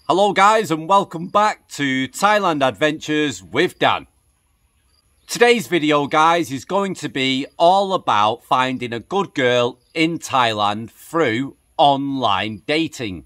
Hello guys and welcome back to Thailand Adventures with Dan. Today's video guys is going to be all about finding a good girl in Thailand through online dating.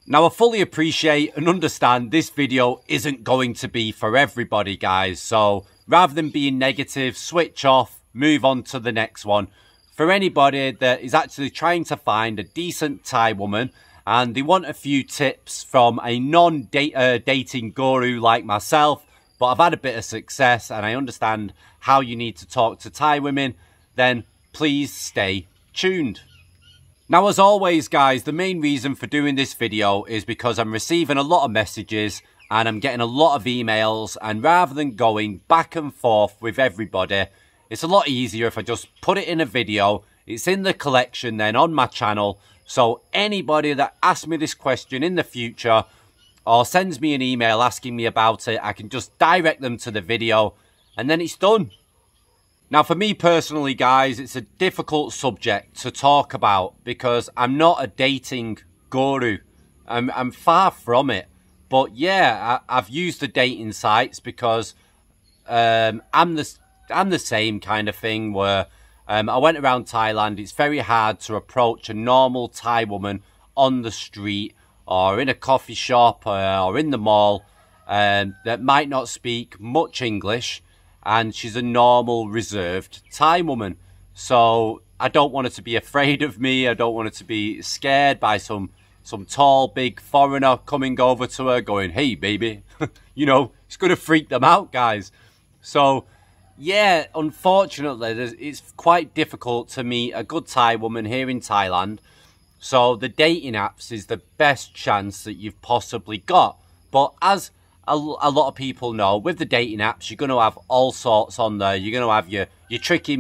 Now I fully appreciate and understand this video isn't going to be for everybody guys, so rather than being negative, switch off, move on to the next one. For anybody that is actually trying to find a decent Thai woman and they want a few tips from a non-dating guru like myself, but I've had a bit of success and I understand how you need to talk to Thai women, then please stay tuned. Now as always guys, the main reason for doing this video is because I'm receiving a lot of messages and I'm getting a lot of emails, and rather than going back and forth with everybody, it's a lot easier if I just put it in a video. It's in the collection then on my channel. So anybody that asks me this question in the future or sends me an email asking me about it, I can just direct them to the video and then it's done. Now for me personally guys, it's a difficult subject to talk about because I'm not a dating guru. I'm far from it. But yeah, I've used the dating sites because I'm the same kind of thing where I went around Thailand. It's very hard to approach a normal Thai woman on the street or in a coffee shop or in the mall that might not speak much English, and she's a normal, reserved Thai woman. So I don't want her to be afraid of me. I don't want her to be scared by some tall, big foreigner coming over to her going, "Hey, baby." You know, it's going to freak them out, guys. So yeah, unfortunately, it's quite difficult to meet a good Thai woman here in Thailand. So the dating apps is the best chance that you've possibly got. But as a lot of people know, with the dating apps, you're going to have all sorts on there. You're going to have your tricky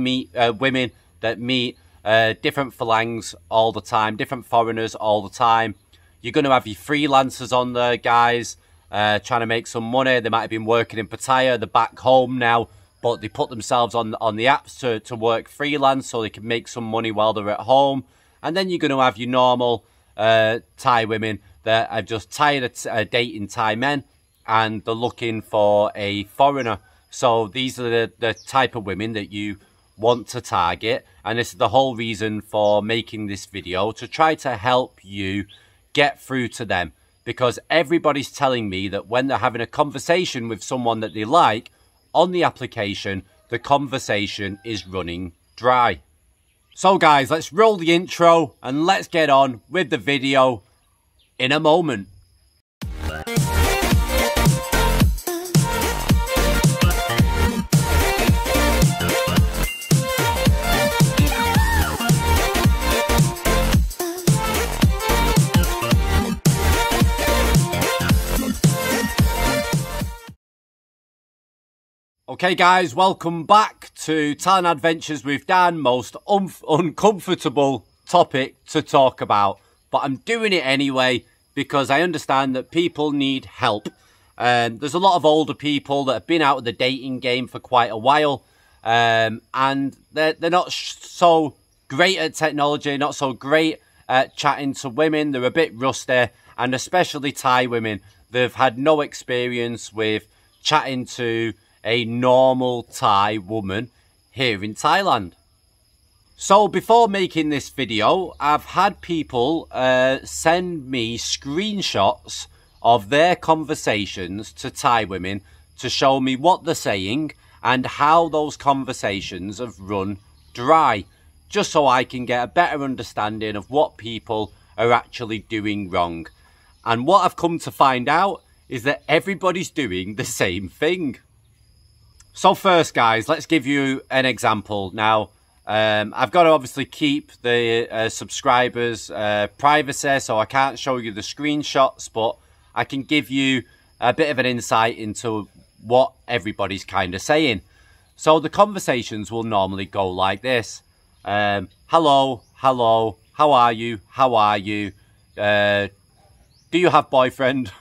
women that meet different phalangs all the time, different foreigners all the time. You're going to have your freelancers on there, guys, trying to make some money. They might have been working in Pattaya, they're back home now, but they put themselves on the apps to work freelance so they can make some money while they're at home. And then you're going to have your normal Thai women that are just tired of dating Thai men and they're looking for a foreigner. So these are the type of women that you want to target. And this is the whole reason for making this video, to try to help you get through to them. Because everybody's telling me that when they're having a conversation with someone that they like, on the application, the conversation is running dry. So guys, let's roll the intro and let's get on with the video in a moment. Okay guys, welcome back to Thailand Adventures with Dan. Most uncomfortable topic to talk about, but I'm doing it anyway because I understand that people need help. There's a lot of older people that have been out of the dating game for quite a while, and they're not so great at technology, not so great at chatting to women. They're a bit rusty, and especially Thai women. They've had no experience with chatting to a normal Thai woman here in Thailand. So before making this video, I've had people send me screenshots of their conversations to Thai women to show me what they're saying and how those conversations have run dry, just so I can get a better understanding of what people are actually doing wrong. And what I've come to find out is that everybody's doing the same thing. So first guys, let's give you an example. Now, I've got to obviously keep the subscribers' privacy, so I can't show you the screenshots, but I can give you a bit of an insight into what everybody's kind of saying. So the conversations will normally go like this. Hello, hello, how are you? How are you? Do you have boyfriend?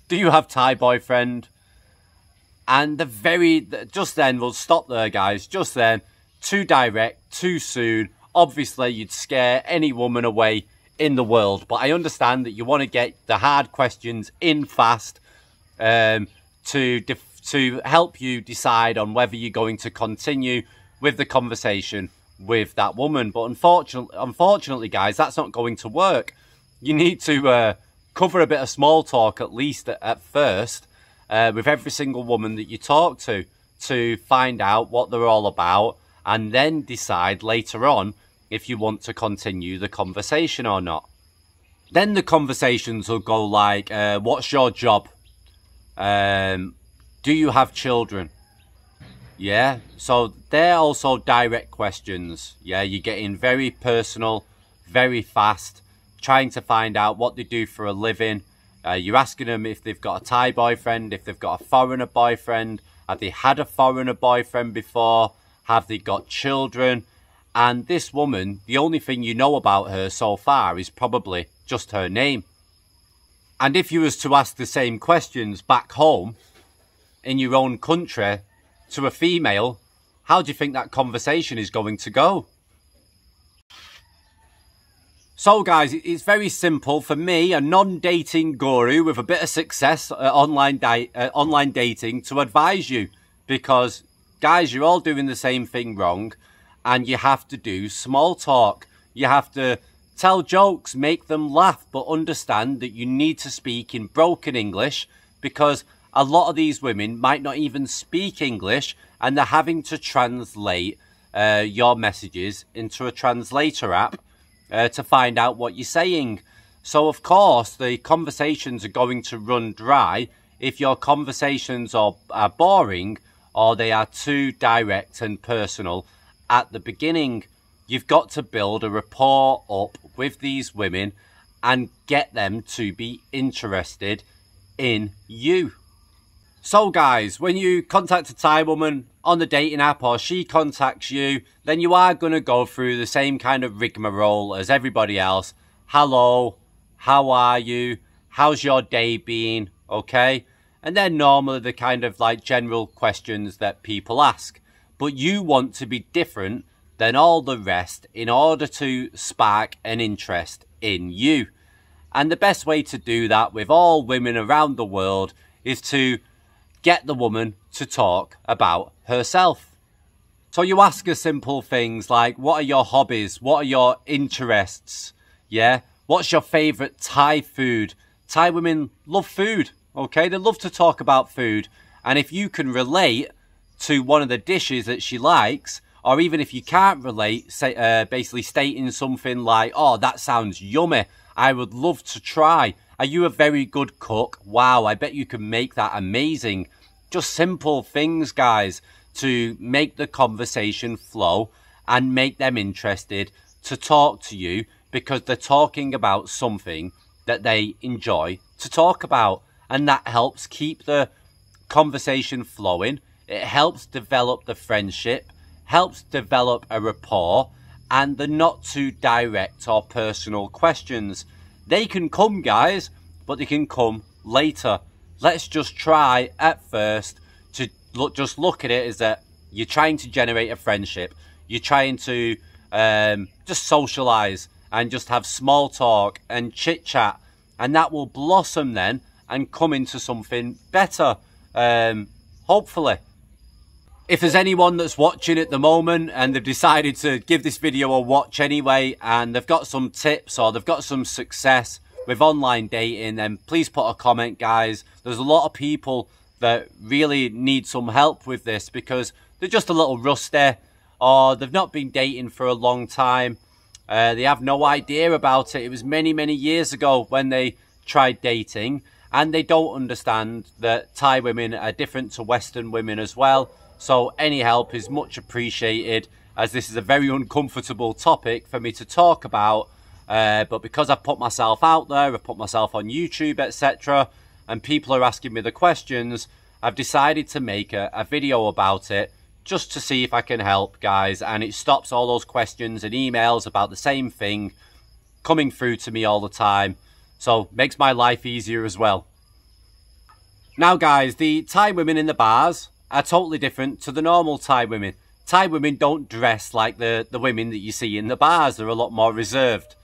Do you have Thai boyfriend? And just then, we'll stop there, guys. Just then, too direct, too soon. Obviously, you'd scare any woman away in the world. But I understand that you want to get the hard questions in fast to help you decide on whether you're going to continue with the conversation with that woman. But unfortunately, guys, that's not going to work. You need to cover a bit of small talk, at least at first, with every single woman that you talk to find out what they're all about, and then decide later on if you want to continue the conversation or not. Then the conversations will go like, what's your job? Do you have children? Yeah, so they're also direct questions. Yeah, you're getting very personal, very fast, trying to find out what they do for a living. You're asking them if they've got a Thai boyfriend, if they've got a foreigner boyfriend, have they had a foreigner boyfriend before, have they got children? And this woman, the only thing you know about her so far is probably just her name. And if you was to ask the same questions back home in your own country to a female, how do you think that conversation is going to go? So guys, it's very simple for me, a non-dating guru with a bit of success at online dating, to advise you, because guys, you're all doing the same thing wrong, and you have to do small talk. You have to tell jokes, make them laugh, but understand that you need to speak in broken English, because a lot of these women might not even speak English, and they're having to translate your messages into a translator app to find out what you're saying. So of course the conversations are going to run dry if your conversations are boring, or they are too direct and personal at the beginning. You've got to build a rapport up with these women and get them to be interested in you. So guys, when you contact a Thai woman on the dating app, or she contacts you, then you are going to go through the same kind of rigmarole as everybody else. Hello, how are you? How's your day been? Okay? And then normally the kind of like general questions that people ask. But you want to be different than all the rest in order to spark an interest in you. And the best way to do that with all women around the world is to get the woman to talk about herself. So you ask her simple things like, what are your hobbies? What are your interests? Yeah? What's your favourite Thai food? Thai women love food, okay? They love to talk about food. And if you can relate to one of the dishes that she likes, or even if you can't relate, say, basically stating something like, oh, that sounds yummy, I would love to try. Are you a very good cook? Wow, I bet you can make that amazing. Just simple things, guys, to make the conversation flow and make them interested to talk to you, because they're talking about something that they enjoy to talk about. And that helps keep the conversation flowing. It helps develop the friendship, helps develop a rapport, and the not too direct or personal questions. They can come, guys, but they can come later. Let's just try at first to just look at it as that you're trying to generate a friendship. You're trying to just socialize and just have small talk and chit chat, and that will blossom then and come into something better, hopefully. If there's anyone that's watching at the moment and they've decided to give this video a watch anyway, and they've got some tips or they've got some success with online dating, then please put a comment, guys. There's a lot of people that really need some help with this because they're just a little rusty, or they've not been dating for a long time. They have no idea about it. It was many, many years ago when they tried dating, and they don't understand that Thai women are different to Western women as well. So any help is much appreciated, as this is a very uncomfortable topic for me to talk about. But because I've put myself out there, I've put myself on YouTube, etc., and people are asking me the questions, I've decided to make a video about it just to see if I can help, guys. And it stops all those questions and emails about the same thing coming through to me all the time. So makes my life easier as well. Now, guys, the Thai women in the bars are totally different to the normal Thai women. Thai women don't dress like the women that you see in the bars. They're a lot more reserved.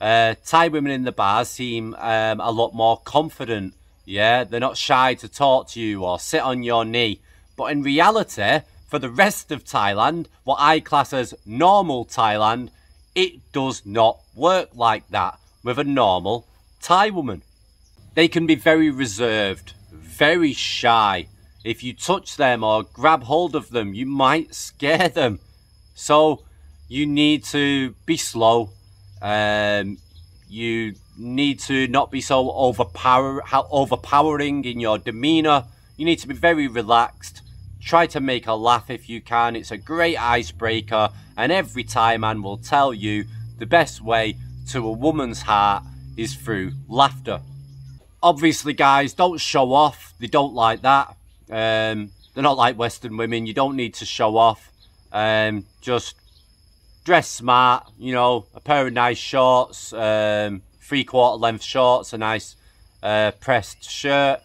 Thai women in the bars seem a lot more confident. Yeah, they're not shy to talk to you or sit on your knee. But in reality, for the rest of Thailand, what I class as normal Thailand, it does not work like that with a normal Thai woman. They can be very reserved, very shy. If you touch them or grab hold of them, you might scare them. So you need to be slow. You need to not be so overpowering in your demeanour. You need to be very relaxed. Try to make her laugh if you can. It's a great icebreaker, and every Thai man will tell you the best way to a woman's heart is through laughter. Obviously, guys, don't show off. They don't like that. They're not like Western women. You don't need to show off. Just dress smart, you know, a pair of nice shorts, 3/4 length shorts, a nice pressed shirt,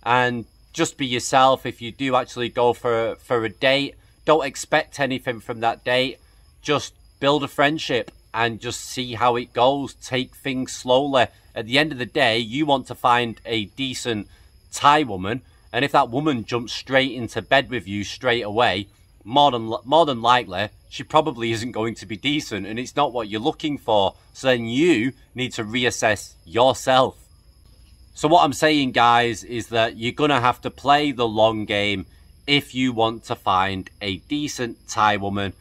and just be yourself. If you do actually go for a date, don't expect anything from that date. Just build a friendship and just see how it goes. Take things slowly. At the end of the day, you want to find a decent Thai woman, and if that woman jumps straight into bed with you straight away, more than likely, she probably isn't going to be decent, and it's not what you're looking for. So then you need to reassess yourself. So what I'm saying, guys, is that you're going to have to play the long game if you want to find a decent Thai woman.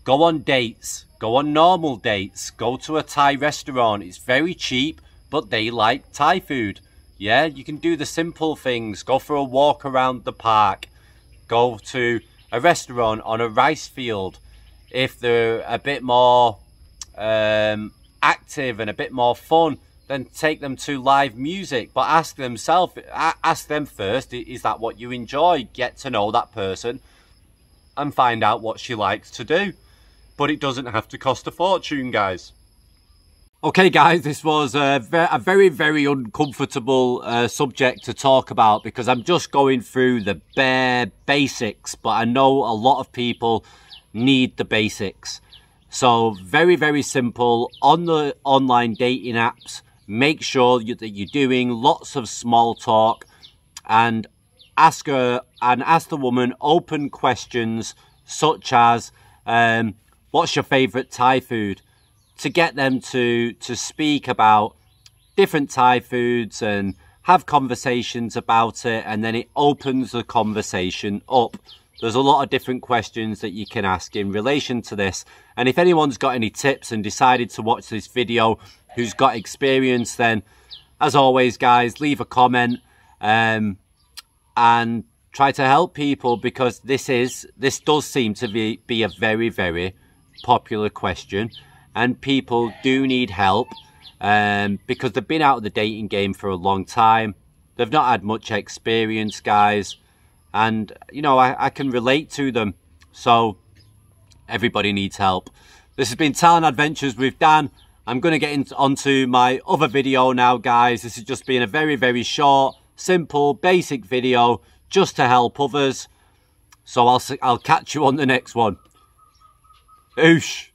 Go on dates. Go on normal dates. Go to a Thai restaurant. It's very cheap, but they like Thai food. Yeah, you can do the simple things. Go for a walk around the park. Go to a restaurant on a rice field. If they're a bit more active and a bit more fun, then take them to live music. But ask them first, is that what you enjoy? Get to know that person and find out what she likes to do. But it doesn't have to cost a fortune, guys. Okay, guys, this was a very, very uncomfortable subject to talk about, because I'm just going through the bare basics, but I know a lot of people need the basics. So very, very simple. On the online dating apps, make sure that you're doing lots of small talk, and ask the woman open questions such as, what's your favourite Thai food? To get them to speak about different Thai foods and have conversations about it, and then it opens the conversation up. There's a lot of different questions that you can ask in relation to this, and if anyone's got any tips and decided to watch this video who's got experience, then as always, guys, leave a comment and try to help people, because this does seem to be a very, very popular question. And people do need help because they've been out of the dating game for a long time. They've not had much experience, guys. And, you know, I can relate to them. So everybody needs help. This has been Thailand Adventures with Dan. I'm going to get onto my other video now, guys. This has just been a very, very short, simple, basic video just to help others. So I'll catch you on the next one. Oosh.